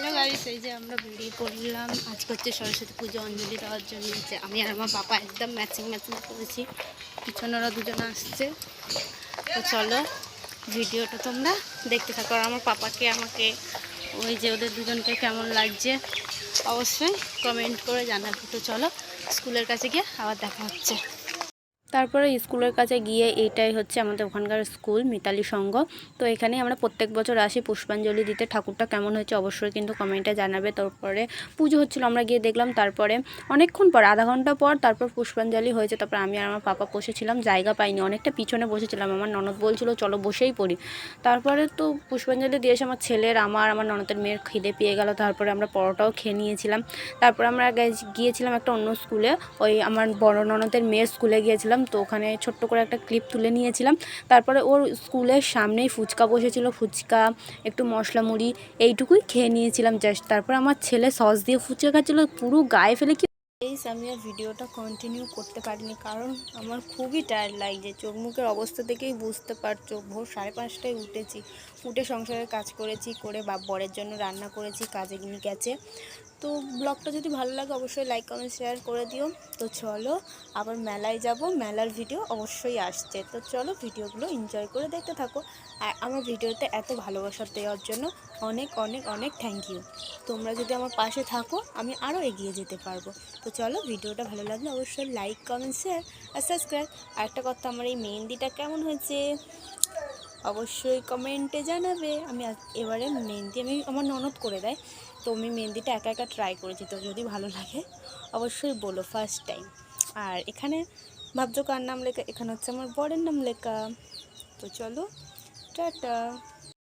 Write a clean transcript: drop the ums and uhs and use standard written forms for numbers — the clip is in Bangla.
হ্যালো গাইস, এই যে আমরা বেরিয়ে পড়লাম। আজকে হচ্ছে সরস্বতী পুজো অঞ্জলি দেওয়ার জন্য। যে আমি আর আমার পাপা একদম ম্যাচিং করেছি। পিছনে ওরা দুজন আসছে। তো চলো ভিডিওটা তোমরা দেখতে থাকো। আর আমার পাপাকে আমাকে ওই যে ওদের দুজনকে কেমন লাগছে অবশ্যই কমেন্ট করে জানাবে। তো চলো স্কুলের কাছে গিয়ে আবার দেখা হচ্ছে। তারপরে স্কুলের কাছে গিয়ে এইটাই হচ্ছে আমাদের ওখানকার স্কুল, মিতালি সংঘ। তো এখানেই আমরা প্রত্যেক বছর আসি পুষ্পাঞ্জলি দিতে। ঠাকুরটা কেমন হয়েছে অবশ্যই কিন্তু কমেন্টে জানাবে। তারপরে পুজো হচ্ছিলো, আমরা গিয়ে দেখলাম। তারপরে অনেকক্ষণ পর, আধা ঘন্টা পর তারপর পুষ্পাঞ্জলি হয়েছে। তারপর আমি আর আমার পাপা বসেছিলাম, জায়গা পাইনি, অনেকটা পিছনে বসেছিলাম। আমার ননদ বলছিল চলো বসেই পড়ি। তারপরে তো পুষ্পাঞ্জলি দিয়ে এসে আমার ছেলের আমার ননদের মেয়ের খিদে পেয়ে গেল। তারপরে আমরা পরোটাও খেয়ে নিয়েছিলাম। তারপরে আমরা গিয়েছিলাম একটা অন্য স্কুলে, ওই আমার বড় ননদের মেয়ের স্কুলে গিয়েছিলাম। তো ওখানে ছোট্ট করে একটা ক্লিপ তুলে নিয়েছিলাম। তারপরে ওর স্কুলের সামনেই ফুচকা বসেছিল, ফুচকা একটু মশলা মুড়ি এইটুকুই খেয়ে নিয়েছিলাম জাস্ট। তারপর আমার ছেলে সস দিয়ে ফুচকা খাচ্ছিলো, পুরো গায়ে ফেলে কি। আমি আর ভিডিওটা কন্টিনিউ করতে পারিনি, কারণ আমার খুবই টায়ার্ড লাগছে। চোখ মুখের অবস্থা থেকেই বুঝতে পারছো। ভোর 5:30টায় উঠেছি, উঠে সংসারের কাজ করেছি, করে বরের জন্য রান্না করেছি, কাজে গেছে। তো ব্লগটা যদি ভালো লাগে অবশ্যই লাইক কমেন্ট শেয়ার করে দিও। তো চলো আবার মেলায় যাব, মেলার ভিডিও অবশ্যই আসছে। তো চলো ভিডিওগুলো এনজয় করে দেখতে থাকো। আর আমার ভিডিওতে এত ভালোবাসা দেওয়ার জন্য অনেক অনেক অনেক থ্যাংক ইউ। তোমরা যদি আমার পাশে থাকো আমি আরও এগিয়ে যেতে পারবো। তো চলো ভিডিওটা ভালো লাগলে অবশ্যই লাইক কমেন্ট শেয়ার আর সাবস্ক্রাইব। আর একটা কথা, আমার এই মেহেন্দিটা কেমন হয়েছে অবশ্যই কমেন্টে জানাবে। আমি এবারে মেহেন্দি আমার ননদ করে দেয়, তো আমি মেহেন্দিটা একা একা ট্রাই করেছি। তো যদি ভালো লাগে অবশ্যই বলো, ফার্স্ট টাইম। আর এখানে ভাবছো কার নাম লেখা, এখানে হচ্ছে আমার বরের নাম লেখা। তো চলো টাটা।